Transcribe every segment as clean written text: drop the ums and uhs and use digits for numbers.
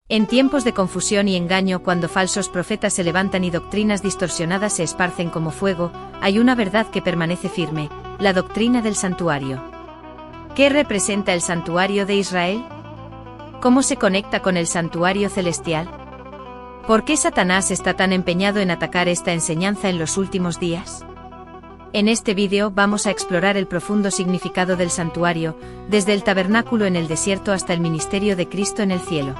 En tiempos de confusión y engaño, cuando falsos profetas se levantan y doctrinas distorsionadas se esparcen como fuego, hay una verdad que permanece firme: la doctrina del santuario. ¿Qué representa el santuario de Israel? ¿Cómo se conecta con el santuario celestial? ¿Por qué Satanás está tan empeñado en atacar esta enseñanza en los últimos días? En este vídeo vamos a explorar el profundo significado del santuario, desde el tabernáculo en el desierto hasta el ministerio de Cristo en el cielo.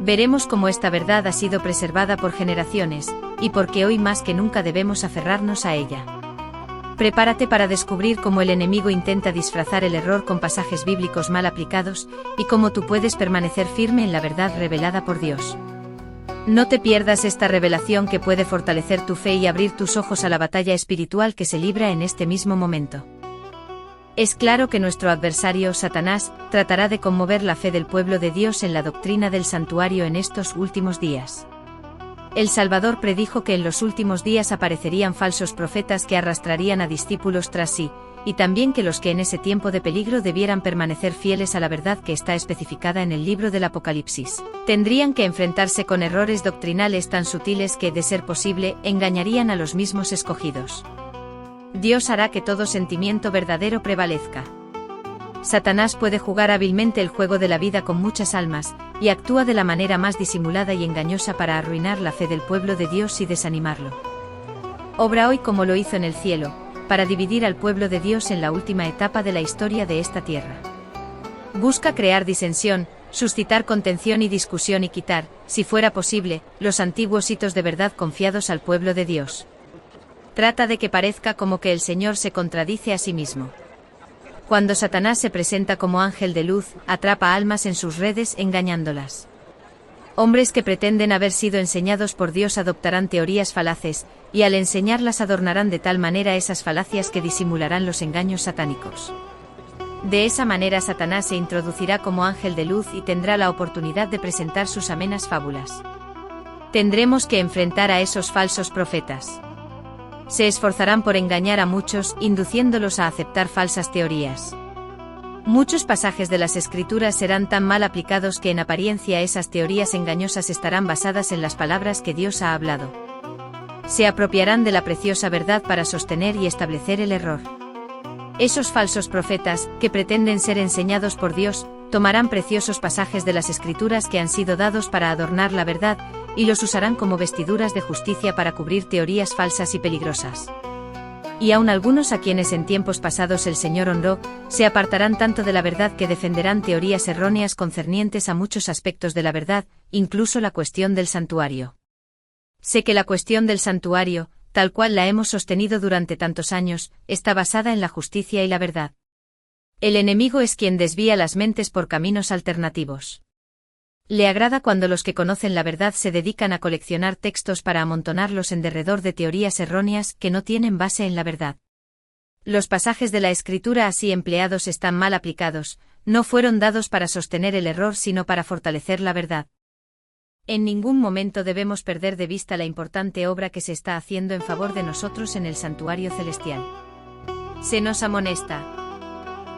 Veremos cómo esta verdad ha sido preservada por generaciones, y por qué hoy más que nunca debemos aferrarnos a ella. Prepárate para descubrir cómo el enemigo intenta disfrazar el error con pasajes bíblicos mal aplicados, y cómo tú puedes permanecer firme en la verdad revelada por Dios. No te pierdas esta revelación que puede fortalecer tu fe y abrir tus ojos a la batalla espiritual que se libra en este mismo momento. Es claro que nuestro adversario, Satanás, tratará de conmover la fe del pueblo de Dios en la doctrina del santuario en estos últimos días. El Salvador predijo que en los últimos días aparecerían falsos profetas que arrastrarían a discípulos tras sí, y también que los que en ese tiempo de peligro debieran permanecer fieles a la verdad que está especificada en el libro del Apocalipsis, tendrían que enfrentarse con errores doctrinales tan sutiles que, de ser posible, engañarían a los mismos escogidos. Dios hará que todo sentimiento verdadero prevalezca. Satanás puede jugar hábilmente el juego de la vida con muchas almas, y actúa de la manera más disimulada y engañosa para arruinar la fe del pueblo de Dios y desanimarlo. Obra hoy como lo hizo en el cielo, para dividir al pueblo de Dios en la última etapa de la historia de esta tierra. Busca crear disensión, suscitar contención y discusión y quitar, si fuera posible, los antiguos hitos de verdad confiados al pueblo de Dios. Trata de que parezca como que el Señor se contradice a sí mismo. Cuando Satanás se presenta como ángel de luz, atrapa almas en sus redes engañándolas. Hombres que pretenden haber sido enseñados por Dios adoptarán teorías falaces, y al enseñarlas adornarán de tal manera esas falacias que disimularán los engaños satánicos. De esa manera Satanás se introducirá como ángel de luz y tendrá la oportunidad de presentar sus amenas fábulas. Tendremos que enfrentar a esos falsos profetas. Se esforzarán por engañar a muchos, induciéndolos a aceptar falsas teorías. Muchos pasajes de las Escrituras serán tan mal aplicados que en apariencia esas teorías engañosas estarán basadas en las palabras que Dios ha hablado. Se apropiarán de la preciosa verdad para sostener y establecer el error. Esos falsos profetas, que pretenden ser enseñados por Dios, tomarán preciosos pasajes de las Escrituras que han sido dados para adornar la verdad, y los usarán como vestiduras de justicia para cubrir teorías falsas y peligrosas. Y aun algunos a quienes en tiempos pasados el Señor honró, se apartarán tanto de la verdad que defenderán teorías erróneas concernientes a muchos aspectos de la verdad, incluso la cuestión del santuario. Sé que la cuestión del santuario, tal cual la hemos sostenido durante tantos años, está basada en la justicia y la verdad. El enemigo es quien desvía las mentes por caminos alternativos. Le agrada cuando los que conocen la verdad se dedican a coleccionar textos para amontonarlos en derredor de teorías erróneas que no tienen base en la verdad. Los pasajes de la Escritura así empleados están mal aplicados, no fueron dados para sostener el error sino para fortalecer la verdad. En ningún momento debemos perder de vista la importante obra que se está haciendo en favor de nosotros en el santuario celestial. Se nos amonesta.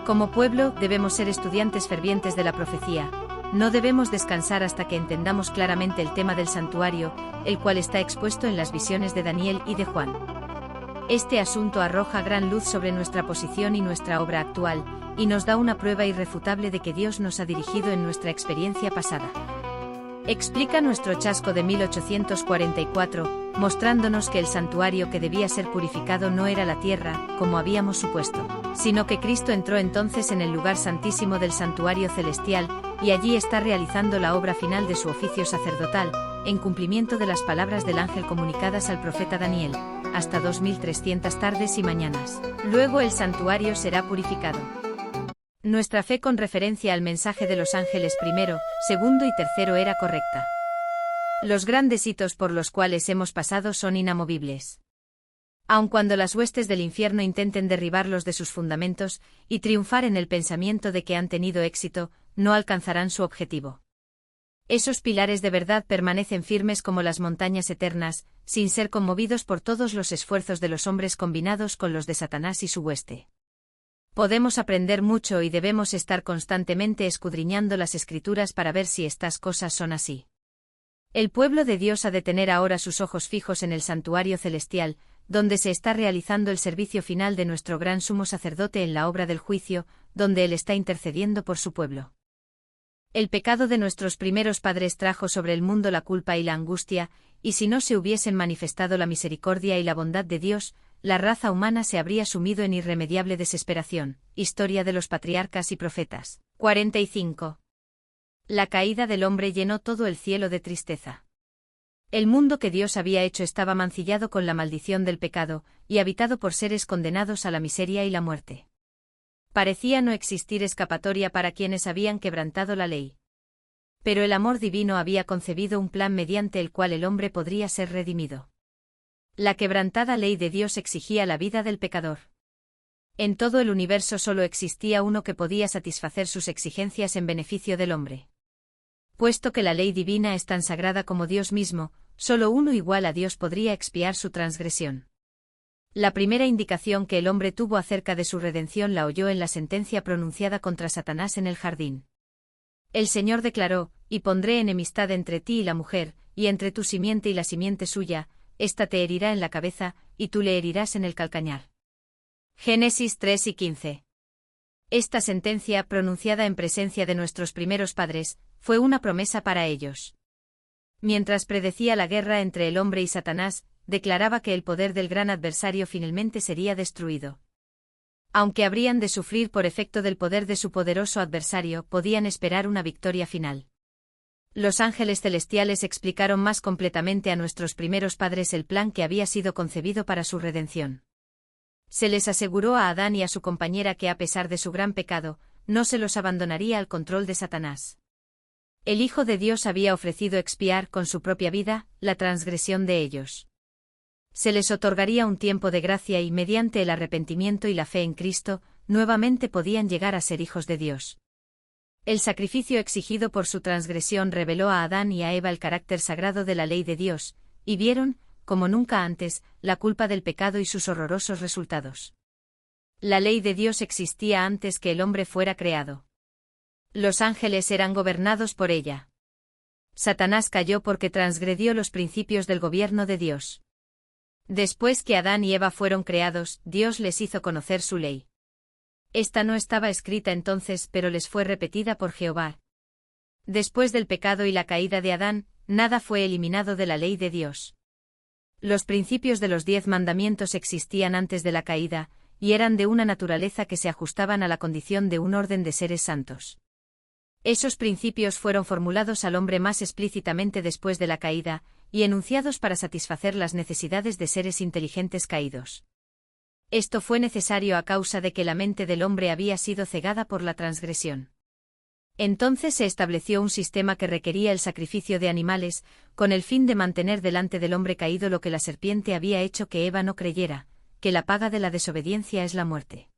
Como pueblo, debemos ser estudiantes fervientes de la profecía. No debemos descansar hasta que entendamos claramente el tema del santuario, el cual está expuesto en las visiones de Daniel y de Juan. Este asunto arroja gran luz sobre nuestra posición y nuestra obra actual, y nos da una prueba irrefutable de que Dios nos ha dirigido en nuestra experiencia pasada. Explica nuestro chasco de 1844, mostrándonos que el santuario que debía ser purificado no era la tierra, como habíamos supuesto, sino que Cristo entró entonces en el lugar santísimo del santuario celestial, y allí está realizando la obra final de su oficio sacerdotal, en cumplimiento de las palabras del ángel comunicadas al profeta Daniel, hasta 2300 tardes y mañanas. Luego el santuario será purificado. Nuestra fe con referencia al mensaje de los ángeles primero, segundo y tercero era correcta. Los grandes hitos por los cuales hemos pasado son inamovibles. Aun cuando las huestes del infierno intenten derribarlos de sus fundamentos, y triunfar en el pensamiento de que han tenido éxito, no alcanzarán su objetivo. Esos pilares de verdad permanecen firmes como las montañas eternas, sin ser conmovidos por todos los esfuerzos de los hombres combinados con los de Satanás y su hueste. Podemos aprender mucho y debemos estar constantemente escudriñando las Escrituras para ver si estas cosas son así. El pueblo de Dios ha de tener ahora sus ojos fijos en el santuario celestial, donde se está realizando el servicio final de nuestro gran sumo sacerdote en la obra del juicio, donde Él está intercediendo por su pueblo. El pecado de nuestros primeros padres trajo sobre el mundo la culpa y la angustia, y si no se hubiesen manifestado la misericordia y la bondad de Dios, la raza humana se habría sumido en irremediable desesperación. Historia de los patriarcas y profetas. 45. La caída del hombre llenó todo el cielo de tristeza. El mundo que Dios había hecho estaba mancillado con la maldición del pecado, y habitado por seres condenados a la miseria y la muerte. Parecía no existir escapatoria para quienes habían quebrantado la ley. Pero el amor divino había concebido un plan mediante el cual el hombre podría ser redimido. La quebrantada ley de Dios exigía la vida del pecador. En todo el universo solo existía uno que podía satisfacer sus exigencias en beneficio del hombre. Puesto que la ley divina es tan sagrada como Dios mismo, solo uno igual a Dios podría expiar su transgresión. La primera indicación que el hombre tuvo acerca de su redención la oyó en la sentencia pronunciada contra Satanás en el jardín. El Señor declaró: «Y pondré enemistad entre ti y la mujer, y entre tu simiente y la simiente suya, ésta te herirá en la cabeza, y tú le herirás en el calcañar». Génesis 3:15. Esta sentencia, pronunciada en presencia de nuestros primeros padres, fue una promesa para ellos. Mientras predecía la guerra entre el hombre y Satanás, declaraba que el poder del gran adversario finalmente sería destruido. Aunque habrían de sufrir por efecto del poder de su poderoso adversario, podían esperar una victoria final. Los ángeles celestiales explicaron más completamente a nuestros primeros padres el plan que había sido concebido para su redención. Se les aseguró a Adán y a su compañera que a pesar de su gran pecado, no se los abandonaría al control de Satanás. El Hijo de Dios había ofrecido expiar con su propia vida la transgresión de ellos. Se les otorgaría un tiempo de gracia y mediante el arrepentimiento y la fe en Cristo, nuevamente podían llegar a ser hijos de Dios. El sacrificio exigido por su transgresión reveló a Adán y a Eva el carácter sagrado de la ley de Dios, y vieron, como nunca antes, la culpa del pecado y sus horrorosos resultados. La ley de Dios existía antes que el hombre fuera creado. Los ángeles eran gobernados por ella. Satanás cayó porque transgredió los principios del gobierno de Dios. Después que Adán y Eva fueron creados, Dios les hizo conocer su ley. Esta no estaba escrita entonces, pero les fue repetida por Jehová. Después del pecado y la caída de Adán, nada fue eliminado de la ley de Dios. Los principios de los 10 mandamientos existían antes de la caída, y eran de una naturaleza que se ajustaban a la condición de un orden de seres santos. Esos principios fueron formulados al hombre más explícitamente después de la caída, y enunciados para satisfacer las necesidades de seres inteligentes caídos. Esto fue necesario a causa de que la mente del hombre había sido cegada por la transgresión. Entonces se estableció un sistema que requería el sacrificio de animales, con el fin de mantener delante del hombre caído lo que la serpiente había hecho que Eva no creyera, que la paga de la desobediencia es la muerte.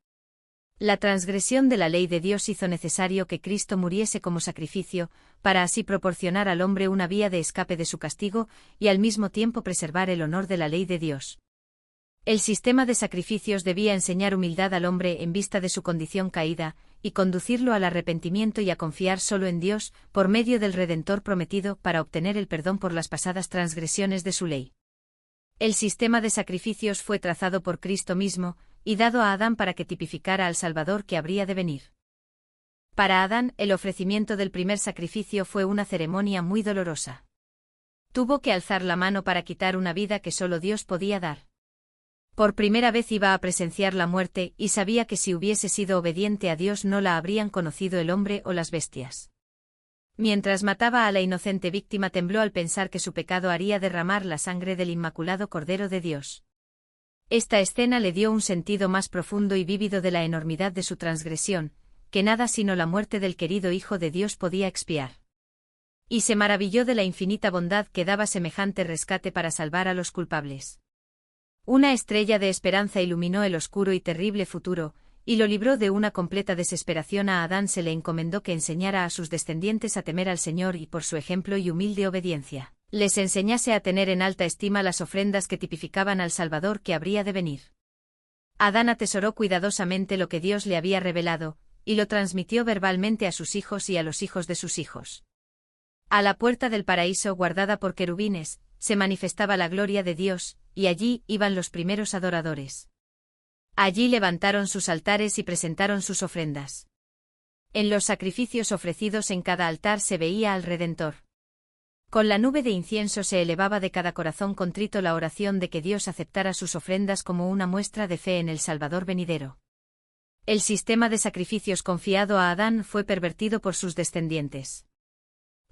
La transgresión de la ley de Dios hizo necesario que Cristo muriese como sacrificio, para así proporcionar al hombre una vía de escape de su castigo, y al mismo tiempo preservar el honor de la ley de Dios. El sistema de sacrificios debía enseñar humildad al hombre en vista de su condición caída, y conducirlo al arrepentimiento y a confiar solo en Dios, por medio del Redentor prometido, para obtener el perdón por las pasadas transgresiones de su ley. El sistema de sacrificios fue trazado por Cristo mismo, y dado a Adán para que tipificara al Salvador que habría de venir. Para Adán, el ofrecimiento del primer sacrificio fue una ceremonia muy dolorosa. Tuvo que alzar la mano para quitar una vida que solo Dios podía dar. Por primera vez iba a presenciar la muerte, y sabía que si hubiese sido obediente a Dios no la habrían conocido el hombre o las bestias. Mientras mataba a la inocente víctima tembló al pensar que su pecado haría derramar la sangre del Inmaculado Cordero de Dios. Esta escena le dio un sentido más profundo y vívido de la enormidad de su transgresión, que nada sino la muerte del querido Hijo de Dios podía expiar. Y se maravilló de la infinita bondad que daba semejante rescate para salvar a los culpables. Una estrella de esperanza iluminó el oscuro y terrible futuro, y lo libró de una completa desesperación. A Adán se le encomendó que enseñara a sus descendientes a temer al Señor y por su ejemplo y humilde obediencia, les enseñase a tener en alta estima las ofrendas que tipificaban al Salvador que habría de venir. Adán atesoró cuidadosamente lo que Dios le había revelado, y lo transmitió verbalmente a sus hijos y a los hijos de sus hijos. A la puerta del paraíso guardada por querubines, se manifestaba la gloria de Dios, y allí iban los primeros adoradores. Allí levantaron sus altares y presentaron sus ofrendas. En los sacrificios ofrecidos en cada altar se veía al Redentor. Con la nube de incienso se elevaba de cada corazón contrito la oración de que Dios aceptara sus ofrendas como una muestra de fe en el Salvador venidero. El sistema de sacrificios confiado a Adán fue pervertido por sus descendientes.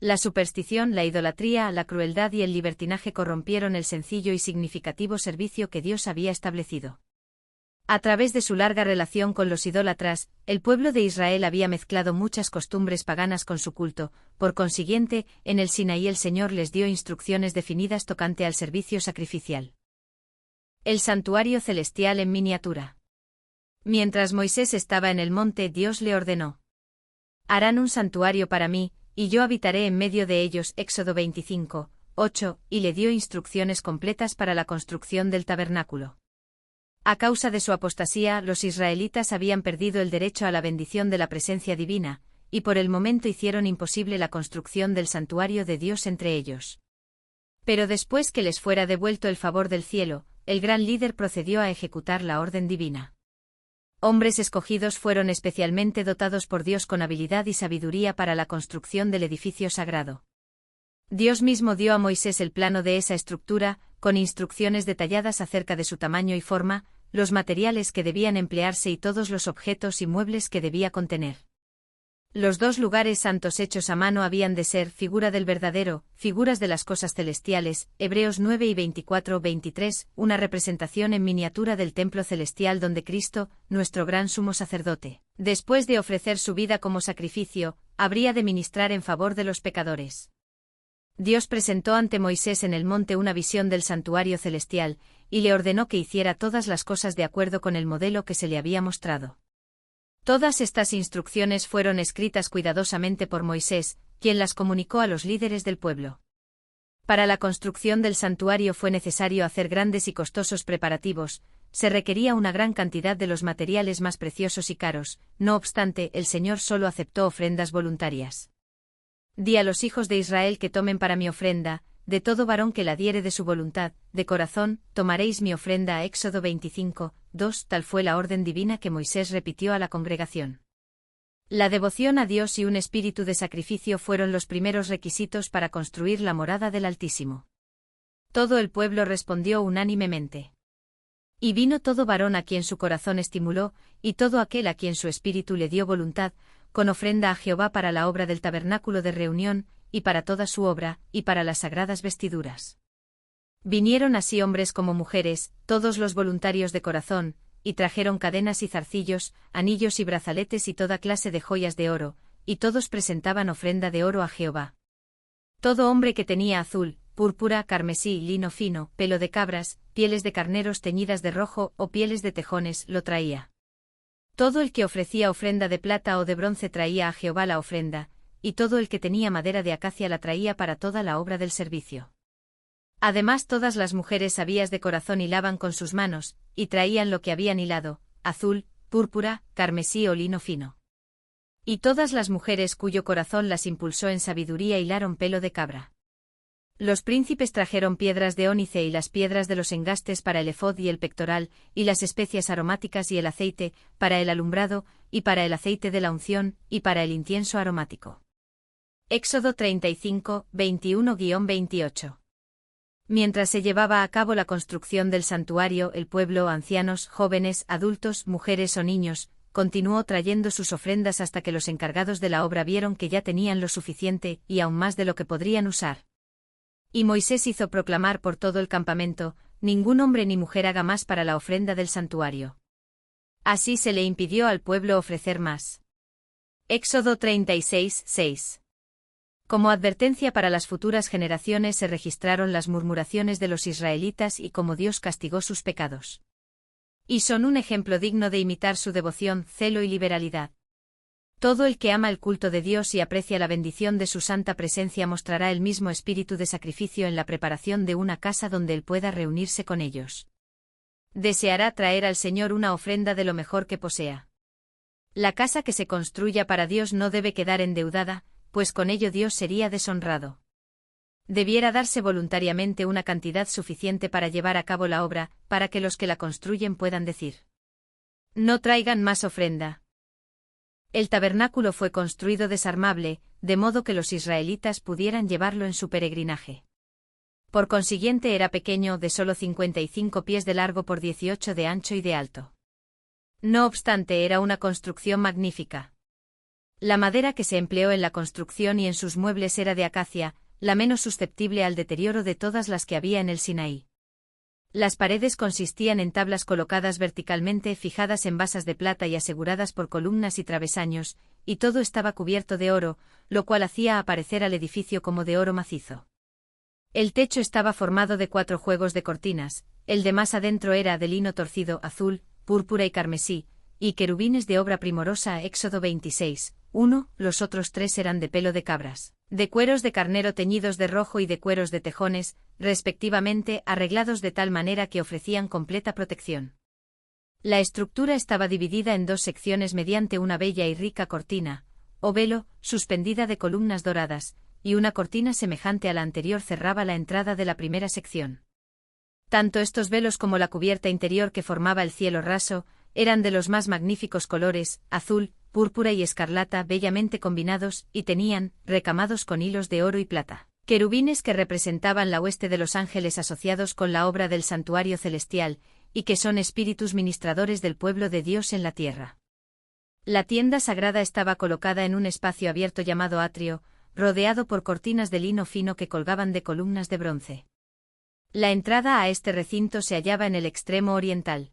La superstición, la idolatría, la crueldad y el libertinaje corrompieron el sencillo y significativo servicio que Dios había establecido. A través de su larga relación con los idólatras, el pueblo de Israel había mezclado muchas costumbres paganas con su culto, por consiguiente, en el Sinaí el Señor les dio instrucciones definidas tocante al servicio sacrificial. El santuario celestial en miniatura. Mientras Moisés estaba en el monte, Dios le ordenó: «Harán un santuario para mí, y yo habitaré en medio de ellos». Éxodo 25, 8, y le dio instrucciones completas para la construcción del tabernáculo. A causa de su apostasía, los israelitas habían perdido el derecho a la bendición de la presencia divina, y por el momento hicieron imposible la construcción del santuario de Dios entre ellos. Pero después que les fuera devuelto el favor del cielo, el gran líder procedió a ejecutar la orden divina. Hombres escogidos fueron especialmente dotados por Dios con habilidad y sabiduría para la construcción del edificio sagrado. Dios mismo dio a Moisés el plano de esa estructura, con instrucciones detalladas acerca de su tamaño y forma, los materiales que debían emplearse y todos los objetos y muebles que debía contener. Los 2 lugares santos hechos a mano habían de ser figura del verdadero, figuras de las cosas celestiales, Hebreos 9 y 24-23, una representación en miniatura del templo celestial donde Cristo, nuestro gran sumo sacerdote, después de ofrecer su vida como sacrificio, habría de ministrar en favor de los pecadores. Dios presentó ante Moisés en el monte una visión del santuario celestial, y le ordenó que hiciera todas las cosas de acuerdo con el modelo que se le había mostrado. Todas estas instrucciones fueron escritas cuidadosamente por Moisés, quien las comunicó a los líderes del pueblo. Para la construcción del santuario fue necesario hacer grandes y costosos preparativos, se requería una gran cantidad de los materiales más preciosos y caros, no obstante, el Señor solo aceptó ofrendas voluntarias. Di a los hijos de Israel que tomen para mi ofrenda, de todo varón que la diere de su voluntad, de corazón, tomaréis mi ofrenda. Éxodo 25, 2. Tal fue la orden divina que Moisés repitió a la congregación. La devoción a Dios y un espíritu de sacrificio fueron los primeros requisitos para construir la morada del Altísimo. Todo el pueblo respondió unánimemente. Y vino todo varón a quien su corazón estimuló, y todo aquel a quien su espíritu le dio voluntad, con ofrenda a Jehová para la obra del tabernáculo de reunión, y para toda su obra, y para las sagradas vestiduras. Vinieron así hombres como mujeres, todos los voluntarios de corazón, y trajeron cadenas y zarcillos, anillos y brazaletes y toda clase de joyas de oro, y todos presentaban ofrenda de oro a Jehová. Todo hombre que tenía azul, púrpura, carmesí, lino fino, pelo de cabras, pieles de carneros teñidas de rojo o pieles de tejones, lo traía. Todo el que ofrecía ofrenda de plata o de bronce traía a Jehová la ofrenda, y todo el que tenía madera de acacia la traía para toda la obra del servicio. Además todas las mujeres sabias de corazón hilaban con sus manos, y traían lo que habían hilado, azul, púrpura, carmesí o lino fino. Y todas las mujeres cuyo corazón las impulsó en sabiduría hilaron pelo de cabra. Los príncipes trajeron piedras de ónice y las piedras de los engastes para el efod y el pectoral, y las especias aromáticas y el aceite, para el alumbrado, y para el aceite de la unción, y para el incienso aromático. Éxodo 35, 21-28. Mientras se llevaba a cabo la construcción del santuario, el pueblo, ancianos, jóvenes, adultos, mujeres o niños, continuó trayendo sus ofrendas hasta que los encargados de la obra vieron que ya tenían lo suficiente, y aún más de lo que podrían usar. Y Moisés hizo proclamar por todo el campamento: ningún hombre ni mujer haga más para la ofrenda del santuario. Así se le impidió al pueblo ofrecer más. Éxodo 36, 6. Como advertencia para las futuras generaciones se registraron las murmuraciones de los israelitas y cómo Dios castigó sus pecados. Y son un ejemplo digno de imitar su devoción, celo y liberalidad. Todo el que ama el culto de Dios y aprecia la bendición de su santa presencia mostrará el mismo espíritu de sacrificio en la preparación de una casa donde él pueda reunirse con ellos. Deseará traer al Señor una ofrenda de lo mejor que posea. La casa que se construya para Dios no debe quedar endeudada, pues con ello Dios sería deshonrado. Debiera darse voluntariamente una cantidad suficiente para llevar a cabo la obra, para que los que la construyen puedan decir: no traigan más ofrenda. El tabernáculo fue construido desarmable, de modo que los israelitas pudieran llevarlo en su peregrinaje. Por consiguiente era pequeño, de solo 55 pies de largo por 18 de ancho y de alto. No obstante, era una construcción magnífica. La madera que se empleó en la construcción y en sus muebles era de acacia, la menos susceptible al deterioro de todas las que había en el Sinaí. Las paredes consistían en tablas colocadas verticalmente, fijadas en basas de plata y aseguradas por columnas y travesaños, y todo estaba cubierto de oro, lo cual hacía aparecer al edificio como de oro macizo. El techo estaba formado de 4 juegos de cortinas, el de más adentro era de lino torcido azul, púrpura y carmesí, y querubines de obra primorosa. Éxodo 26, 1, los otros 3 eran de pelo de cabras, de cueros de carnero teñidos de rojo y de cueros de tejones, respectivamente, arreglados de tal manera que ofrecían completa protección. La estructura estaba dividida en 2 secciones mediante una bella y rica cortina, o velo, suspendida de columnas doradas, y una cortina semejante a la anterior cerraba la entrada de la primera sección. Tanto estos velos como la cubierta interior que formaba el cielo raso, eran de los más magníficos colores, azul, púrpura y escarlata bellamente combinados, y tenían, recamados con hilos de oro y plata, querubines que representaban la hueste de los ángeles asociados con la obra del santuario celestial, y que son espíritus ministradores del pueblo de Dios en la tierra. La tienda sagrada estaba colocada en un espacio abierto llamado atrio, rodeado por cortinas de lino fino que colgaban de columnas de bronce. La entrada a este recinto se hallaba en el extremo oriental.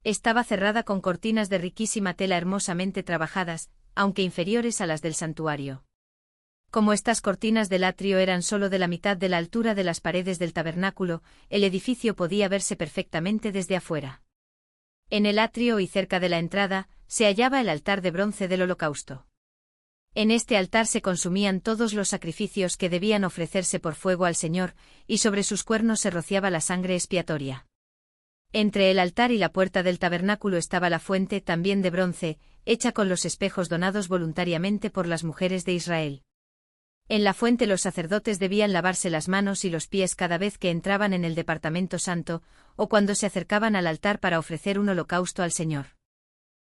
Estaba cerrada con cortinas de riquísima tela hermosamente trabajadas, aunque inferiores a las del santuario. Como estas cortinas del atrio eran solo de la mitad de la altura de las paredes del tabernáculo, el edificio podía verse perfectamente desde afuera. En el atrio y cerca de la entrada, se hallaba el altar de bronce del holocausto. En este altar se consumían todos los sacrificios que debían ofrecerse por fuego al Señor, y sobre sus cuernos se rociaba la sangre expiatoria. Entre el altar y la puerta del tabernáculo estaba la fuente, también de bronce, hecha con los espejos donados voluntariamente por las mujeres de Israel. En la fuente los sacerdotes debían lavarse las manos y los pies cada vez que entraban en el departamento santo, o cuando se acercaban al altar para ofrecer un holocausto al Señor.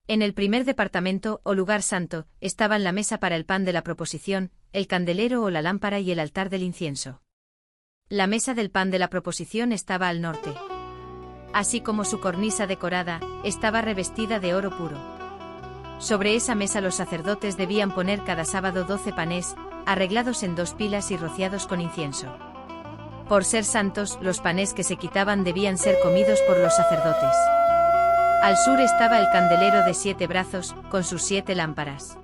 En el primer departamento, o lugar santo, estaban la mesa para el pan de la proposición, el candelero o la lámpara y el altar del incienso. La mesa del pan de la proposición estaba al norte. Así como su cornisa decorada, estaba revestida de oro puro. Sobre esa mesa los sacerdotes debían poner cada sábado 12 panes, arreglados en 2 pilas y rociados con incienso. Por ser santos, los panes que se quitaban debían ser comidos por los sacerdotes. Al sur estaba el candelero de 7 brazos, con sus 7 lámparas.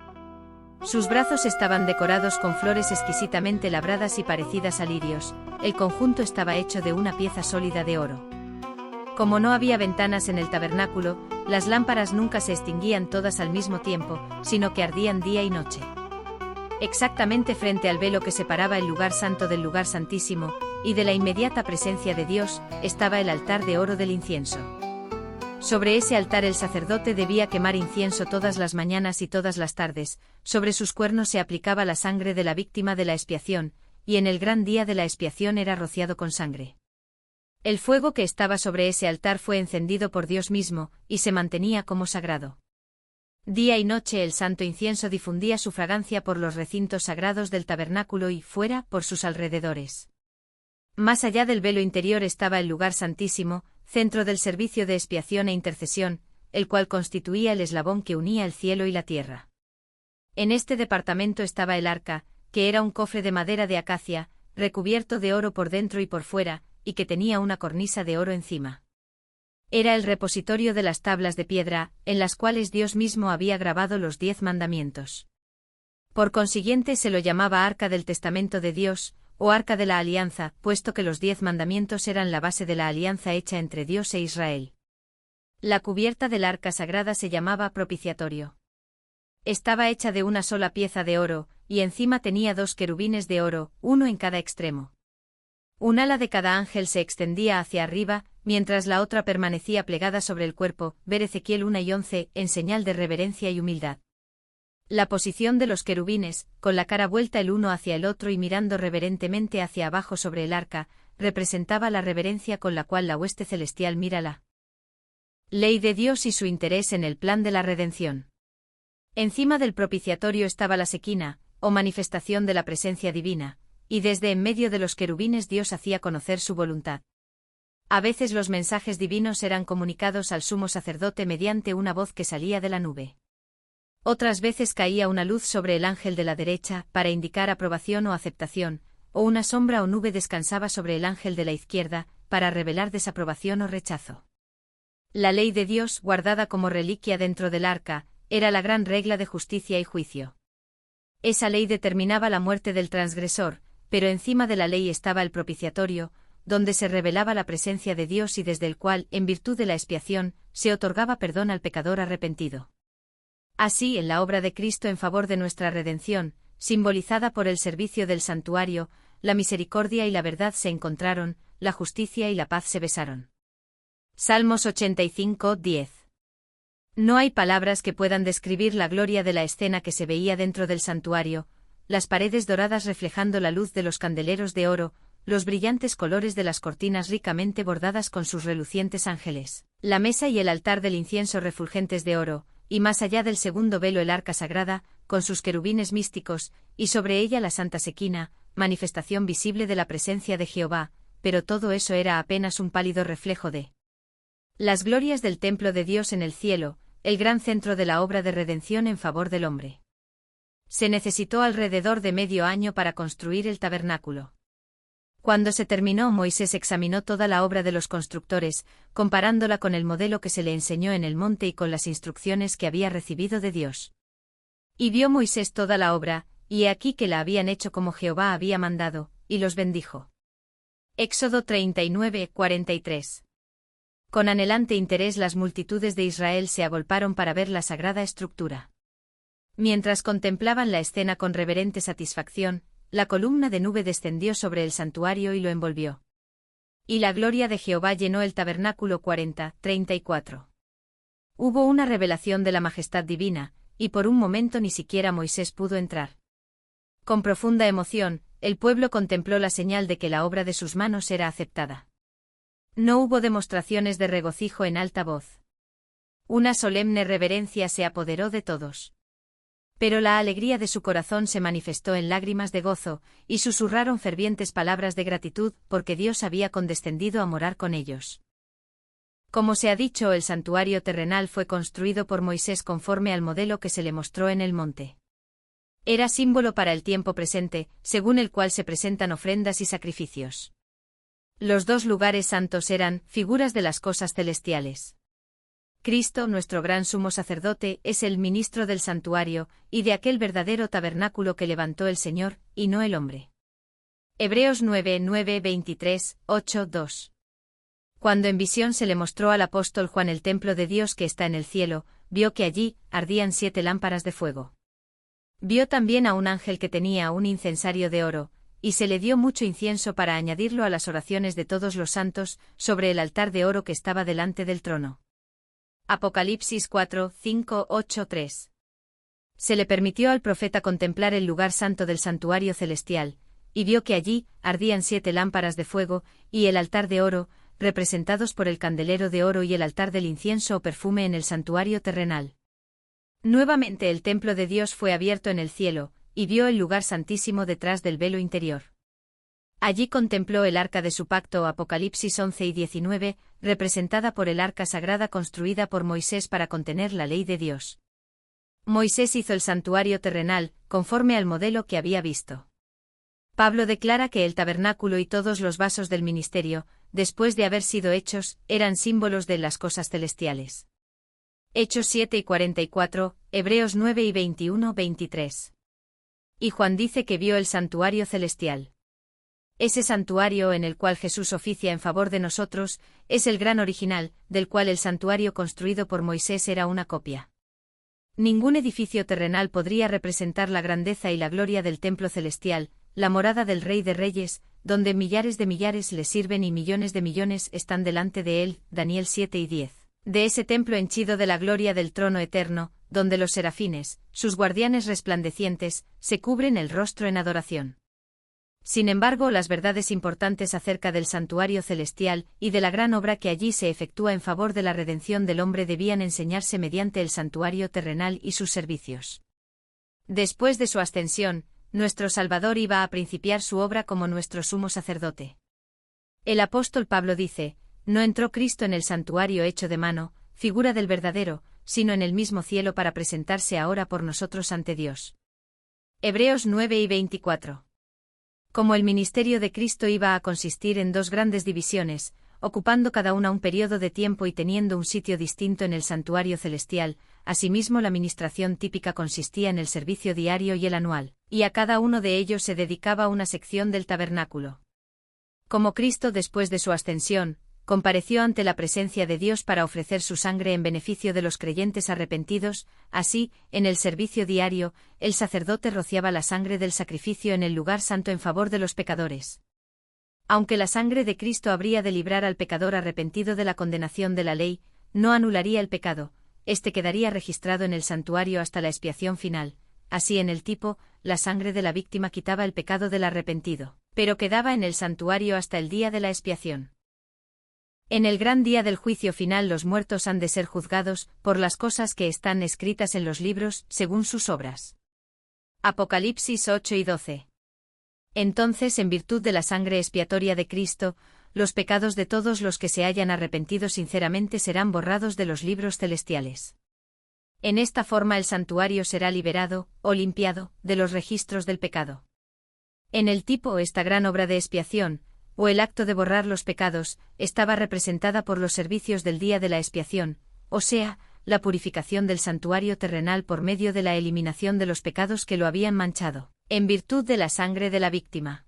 Sus brazos estaban decorados con flores exquisitamente labradas y parecidas a lirios. El conjunto estaba hecho de una pieza sólida de oro. Como no había ventanas en el tabernáculo, las lámparas nunca se extinguían todas al mismo tiempo, sino que ardían día y noche. Exactamente frente al velo que separaba el lugar santo del lugar santísimo, y de la inmediata presencia de Dios, estaba el altar de oro del incienso. Sobre ese altar el sacerdote debía quemar incienso todas las mañanas y todas las tardes, sobre sus cuernos se aplicaba la sangre de la víctima de la expiación, y en el gran día de la expiación era rociado con sangre. El fuego que estaba sobre ese altar fue encendido por Dios mismo, y se mantenía como sagrado. Día y noche el santo incienso difundía su fragancia por los recintos sagrados del tabernáculo y, fuera, por sus alrededores. Más allá del velo interior estaba el lugar santísimo, centro del servicio de expiación e intercesión, el cual constituía el eslabón que unía el cielo y la tierra. En este departamento estaba el arca, que era un cofre de madera de acacia, recubierto de oro por dentro y por fuera, y que tenía una cornisa de oro encima. Era el repositorio de las tablas de piedra, en las cuales Dios mismo había grabado los 10 mandamientos. Por consiguiente se lo llamaba Arca del Testamento de Dios, o Arca de la Alianza, puesto que los 10 mandamientos eran la base de la alianza hecha entre Dios e Israel. La cubierta del arca sagrada se llamaba propiciatorio. Estaba hecha de una sola pieza de oro, y encima tenía 2 querubines de oro, uno en cada extremo. Un ala de cada ángel se extendía hacia arriba, mientras la otra permanecía plegada sobre el cuerpo, ver Ezequiel 1 y 11, en señal de reverencia y humildad. La posición de los querubines, con la cara vuelta el uno hacia el otro y mirando reverentemente hacia abajo sobre el arca, representaba la reverencia con la cual la hueste celestial mira la ley de Dios y su interés en el plan de la redención. Encima del propiciatorio estaba la sequina, o manifestación de la presencia divina, y desde en medio de los querubines Dios hacía conocer su voluntad. A veces los mensajes divinos eran comunicados al sumo sacerdote mediante una voz que salía de la nube. Otras veces caía una luz sobre el ángel de la derecha, para indicar aprobación o aceptación, o una sombra o nube descansaba sobre el ángel de la izquierda, para revelar desaprobación o rechazo. La ley de Dios, guardada como reliquia dentro del arca, era la gran regla de justicia y juicio. Esa ley determinaba la muerte del transgresor, pero encima de la ley estaba el propiciatorio, donde se revelaba la presencia de Dios y desde el cual, en virtud de la expiación, se otorgaba perdón al pecador arrepentido. Así, en la obra de Cristo en favor de nuestra redención, simbolizada por el servicio del santuario, la misericordia y la verdad se encontraron, la justicia y la paz se besaron. Salmos 85, 10. No hay palabras que puedan describir la gloria de la escena que se veía dentro del santuario, las paredes doradas reflejando la luz de los candeleros de oro, los brillantes colores de las cortinas ricamente bordadas con sus relucientes ángeles, la mesa y el altar del incienso refulgentes de oro, y más allá del segundo velo el arca sagrada, con sus querubines místicos, y sobre ella la santa sequina, manifestación visible de la presencia de Jehová, pero todo eso era apenas un pálido reflejo de las glorias del templo de Dios en el cielo, el gran centro de la obra de redención en favor del hombre. Se necesitó alrededor de medio año para construir el tabernáculo. Cuando se terminó, Moisés examinó toda la obra de los constructores, comparándola con el modelo que se le enseñó en el monte y con las instrucciones que había recibido de Dios. Y vio Moisés toda la obra, y he aquí que la habían hecho como Jehová había mandado, y los bendijo. Éxodo 39, 43. Con anhelante interés las multitudes de Israel se agolparon para ver la sagrada estructura. Mientras contemplaban la escena con reverente satisfacción, la columna de nube descendió sobre el santuario y lo envolvió. Y la gloria de Jehová llenó el tabernáculo 40, 34. Hubo una revelación de la majestad divina, y por un momento ni siquiera Moisés pudo entrar. Con profunda emoción, el pueblo contempló la señal de que la obra de sus manos era aceptada. No hubo demostraciones de regocijo en alta voz. Una solemne reverencia se apoderó de todos. Pero la alegría de su corazón se manifestó en lágrimas de gozo, y susurraron fervientes palabras de gratitud, porque Dios había condescendido a morar con ellos. Como se ha dicho, el santuario terrenal fue construido por Moisés conforme al modelo que se le mostró en el monte. Era símbolo para el tiempo presente, según el cual se presentan ofrendas y sacrificios. Los dos lugares santos eran figuras de las cosas celestiales. Cristo, nuestro gran sumo sacerdote, es el ministro del santuario, y de aquel verdadero tabernáculo que levantó el Señor, y no el hombre. Hebreos 9, 9, 23, 8, 2. Cuando en visión se le mostró al apóstol Juan el templo de Dios que está en el cielo, vio que allí ardían 7 lámparas de fuego. Vio también a un ángel que tenía un incensario de oro, y se le dio mucho incienso para añadirlo a las oraciones de todos los santos, sobre el altar de oro que estaba delante del trono. Apocalipsis 4, 5, 8, 3. Se le permitió al profeta contemplar el lugar santo del santuario celestial, y vio que allí ardían 7 lámparas de fuego, y el altar de oro, representados por el candelero de oro y el altar del incienso o perfume en el santuario terrenal. Nuevamente el templo de Dios fue abierto en el cielo, y vio el lugar santísimo detrás del velo interior. Allí contempló el arca de su pacto, Apocalipsis 11 y 19, representada por el arca sagrada construida por Moisés para contener la ley de Dios. Moisés hizo el santuario terrenal, conforme al modelo que había visto. Pablo declara que el tabernáculo y todos los vasos del ministerio, después de haber sido hechos, eran símbolos de las cosas celestiales. Hechos 7 y 44, Hebreos 9 y 21, 23. Y Juan dice que vio el santuario celestial. Ese santuario en el cual Jesús oficia en favor de nosotros, es el gran original, del cual el santuario construido por Moisés era una copia. Ningún edificio terrenal podría representar la grandeza y la gloria del templo celestial, la morada del Rey de Reyes, donde millares de millares le sirven y millones de millones están delante de él. Daniel 7 y 10. De ese templo henchido de la gloria del trono eterno, donde los serafines, sus guardianes resplandecientes, se cubren el rostro en adoración. Sin embargo, las verdades importantes acerca del santuario celestial y de la gran obra que allí se efectúa en favor de la redención del hombre debían enseñarse mediante el santuario terrenal y sus servicios. Después de su ascensión, nuestro Salvador iba a principiar su obra como nuestro sumo sacerdote. El apóstol Pablo dice: no entró Cristo en el santuario hecho de mano, figura del verdadero, sino en el mismo cielo para presentarse ahora por nosotros ante Dios. Hebreos 9 y 24. Como el ministerio de Cristo iba a consistir en dos grandes divisiones, ocupando cada una un periodo de tiempo y teniendo un sitio distinto en el santuario celestial, asimismo la ministración típica consistía en el servicio diario y el anual, y a cada uno de ellos se dedicaba una sección del tabernáculo. Como Cristo después de su ascensión, compareció ante la presencia de Dios para ofrecer su sangre en beneficio de los creyentes arrepentidos, así, en el servicio diario, el sacerdote rociaba la sangre del sacrificio en el lugar santo en favor de los pecadores. Aunque la sangre de Cristo habría de librar al pecador arrepentido de la condenación de la ley, no anularía el pecado, este quedaría registrado en el santuario hasta la expiación final. Así en el tipo, la sangre de la víctima quitaba el pecado del arrepentido, pero quedaba en el santuario hasta el día de la expiación. En el gran día del juicio final los muertos han de ser juzgados por las cosas que están escritas en los libros, según sus obras. Apocalipsis 8 y 12. Entonces, en virtud de la sangre expiatoria de Cristo, los pecados de todos los que se hayan arrepentido sinceramente serán borrados de los libros celestiales. En esta forma el santuario será liberado, o limpiado, de los registros del pecado. En el tipo, esta gran obra de expiación, o el acto de borrar los pecados, estaba representada por los servicios del día de la expiación, o sea, la purificación del santuario terrenal por medio de la eliminación de los pecados que lo habían manchado, en virtud de la sangre de la víctima.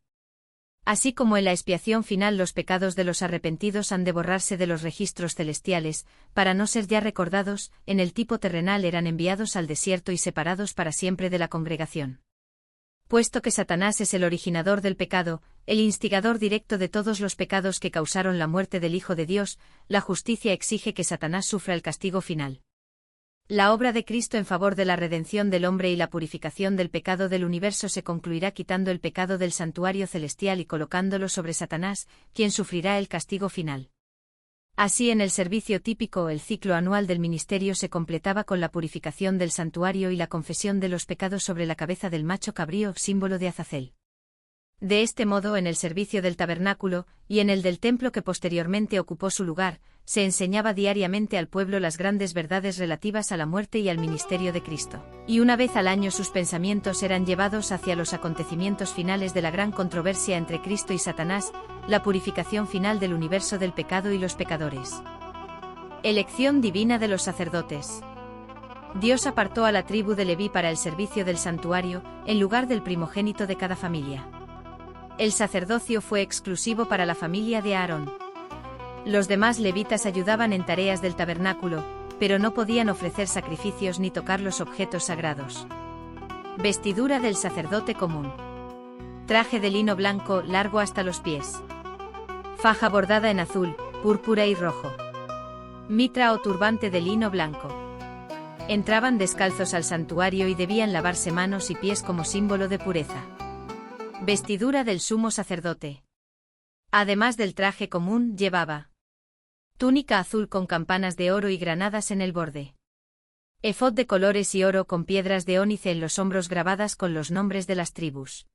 Así como en la expiación final los pecados de los arrepentidos han de borrarse de los registros celestiales, para no ser ya recordados, en el tipo terrenal eran enviados al desierto y separados para siempre de la congregación. Puesto que Satanás es el originador del pecado, el instigador directo de todos los pecados que causaron la muerte del Hijo de Dios, la justicia exige que Satanás sufra el castigo final. La obra de Cristo en favor de la redención del hombre y la purificación del pecado del universo se concluirá quitando el pecado del santuario celestial y colocándolo sobre Satanás, quien sufrirá el castigo final. Así en el servicio típico el ciclo anual del ministerio se completaba con la purificación del santuario y la confesión de los pecados sobre la cabeza del macho cabrío, símbolo de Azazel. De este modo en el servicio del tabernáculo, y en el del templo que posteriormente ocupó su lugar, se enseñaba diariamente al pueblo las grandes verdades relativas a la muerte y al ministerio de Cristo, y una vez al año sus pensamientos eran llevados hacia los acontecimientos finales de la gran controversia entre Cristo y Satanás, la purificación final del universo del pecado y los pecadores. Elección divina de los sacerdotes. Dios apartó a la tribu de Leví para el servicio del santuario, en lugar del primogénito de cada familia. El sacerdocio fue exclusivo para la familia de Aarón. Los demás levitas ayudaban en tareas del tabernáculo, pero no podían ofrecer sacrificios ni tocar los objetos sagrados. Vestidura del sacerdote común. Traje de lino blanco, largo hasta los pies. Faja bordada en azul, púrpura y rojo. Mitra o turbante de lino blanco. Entraban descalzos al santuario y debían lavarse manos y pies como símbolo de pureza. Vestidura del sumo sacerdote. Además del traje común, llevaba túnica azul con campanas de oro y granadas en el borde. Efod de colores y oro con piedras de ónice en los hombros grabadas con los nombres de las tribus.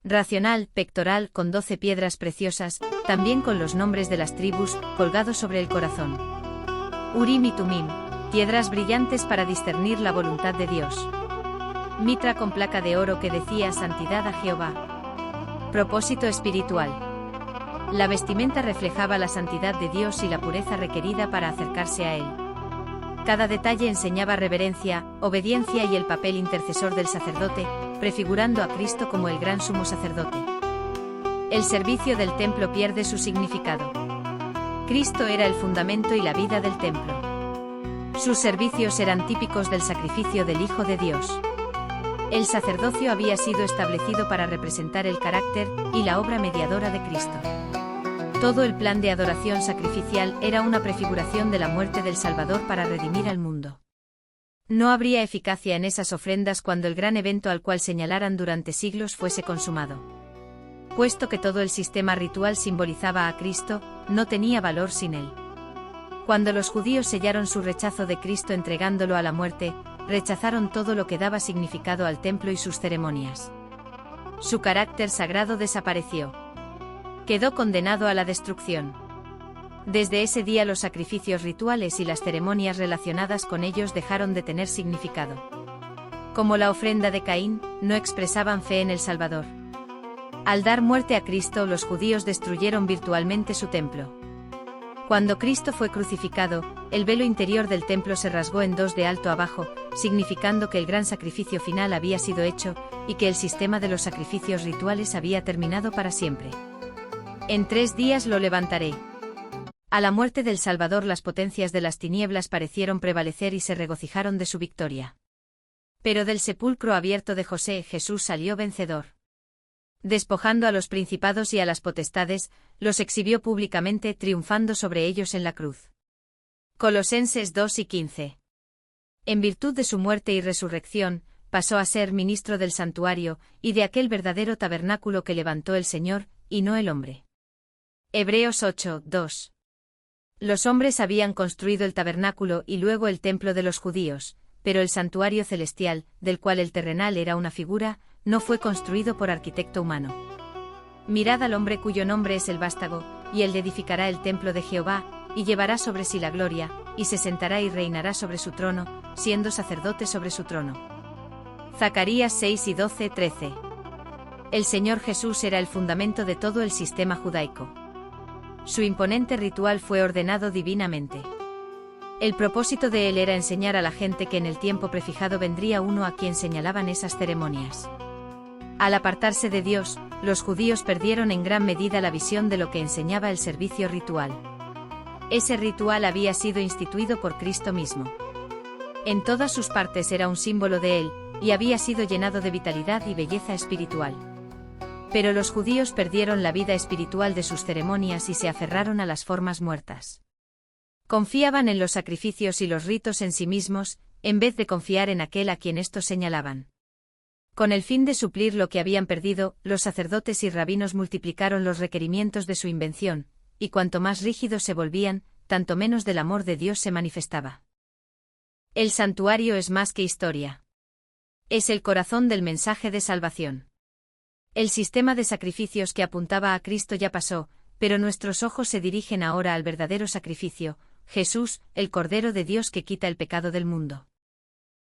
Racional, pectoral con 12 piedras preciosas, también con los nombres de las tribus, colgados sobre el corazón. Urim y Tumim, piedras brillantes para discernir la voluntad de Dios. Mitra con placa de oro que decía santidad a Jehová. Propósito espiritual. La vestimenta reflejaba la santidad de Dios y la pureza requerida para acercarse a Él. Cada detalle enseñaba reverencia, obediencia y el papel intercesor del sacerdote, prefigurando a Cristo como el gran sumo sacerdote. El servicio del templo pierde su significado. Cristo era el fundamento y la vida del templo. Sus servicios eran típicos del sacrificio del Hijo de Dios. El sacerdocio había sido establecido para representar el carácter y la obra mediadora de Cristo. Todo el plan de adoración sacrificial era una prefiguración de la muerte del Salvador para redimir al mundo. No habría eficacia en esas ofrendas cuando el gran evento al cual señalaran durante siglos fuese consumado. Puesto que todo el sistema ritual simbolizaba a Cristo, no tenía valor sin él. Cuando los judíos sellaron su rechazo de Cristo entregándolo a la muerte, rechazaron todo lo que daba significado al templo y sus ceremonias. Su carácter sagrado desapareció. Quedó condenado a la destrucción. Desde ese día los sacrificios rituales y las ceremonias relacionadas con ellos dejaron de tener significado. Como la ofrenda de Caín, no expresaban fe en el Salvador. Al dar muerte a Cristo, los judíos destruyeron virtualmente su templo. Cuando Cristo fue crucificado, el velo interior del templo se rasgó en dos de alto a bajo, significando que el gran sacrificio final había sido hecho, y que el sistema de los sacrificios rituales había terminado para siempre. En 3 días lo levantaré. A la muerte del Salvador las potencias de las tinieblas parecieron prevalecer y se regocijaron de su victoria. Pero del sepulcro abierto de José Jesús salió vencedor. Despojando a los principados y a las potestades, los exhibió públicamente triunfando sobre ellos en la cruz. Colosenses 2:15. En virtud de su muerte y resurrección, pasó a ser ministro del santuario, y de aquel verdadero tabernáculo que levantó el Señor, y no el hombre. Hebreos 8:2. Los hombres habían construido el tabernáculo y luego el templo de los judíos, pero el santuario celestial, del cual el terrenal era una figura, no fue construido por arquitecto humano. Mirad al hombre cuyo nombre es el vástago, y él edificará el templo de Jehová, y llevará sobre sí la gloria, y se sentará y reinará sobre su trono, siendo sacerdote sobre su trono. Zacarías 6:12-13. El Señor Jesús era el fundamento de todo el sistema judaico. Su imponente ritual fue ordenado divinamente. El propósito de él era enseñar a la gente que en el tiempo prefijado vendría uno a quien señalaban esas ceremonias. Al apartarse de Dios, los judíos perdieron en gran medida la visión de lo que enseñaba el servicio ritual. Ese ritual había sido instituido por Cristo mismo. En todas sus partes era un símbolo de él, y había sido llenado de vitalidad y belleza espiritual. Pero los judíos perdieron la vida espiritual de sus ceremonias y se aferraron a las formas muertas. Confiaban en los sacrificios y los ritos en sí mismos, en vez de confiar en aquel a quien estos señalaban. Con el fin de suplir lo que habían perdido, los sacerdotes y rabinos multiplicaron los requerimientos de su invención, y cuanto más rígidos se volvían, tanto menos del amor de Dios se manifestaba. El santuario es más que historia. Es el corazón del mensaje de salvación. El sistema de sacrificios que apuntaba a Cristo ya pasó, pero nuestros ojos se dirigen ahora al verdadero sacrificio, Jesús, el Cordero de Dios que quita el pecado del mundo.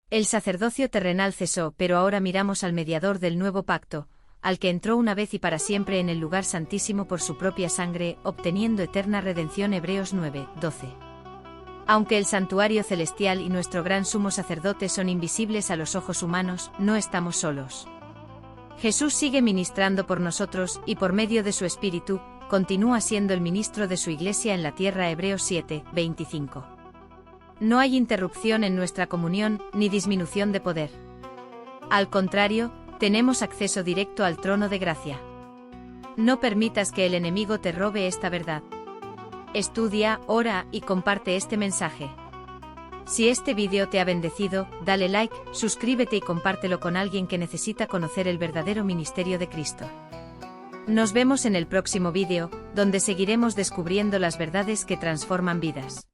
El sacerdocio terrenal cesó, pero ahora miramos al mediador del nuevo pacto, al que entró una vez y para siempre en el lugar santísimo por su propia sangre, obteniendo eterna redención. Hebreos 9:12. Aunque el santuario celestial y nuestro gran sumo sacerdote son invisibles a los ojos humanos, no estamos solos. Jesús sigue ministrando por nosotros y por medio de su Espíritu, continúa siendo el ministro de su Iglesia en la tierra. Hebreos 7:25. No hay interrupción en nuestra comunión, ni disminución de poder. Al contrario, tenemos acceso directo al trono de gracia. No permitas que el enemigo te robe esta verdad. Estudia, ora y comparte este mensaje. Si este vídeo te ha bendecido, dale like, suscríbete y compártelo con alguien que necesita conocer el verdadero ministerio de Cristo. Nos vemos en el próximo vídeo, donde seguiremos descubriendo las verdades que transforman vidas.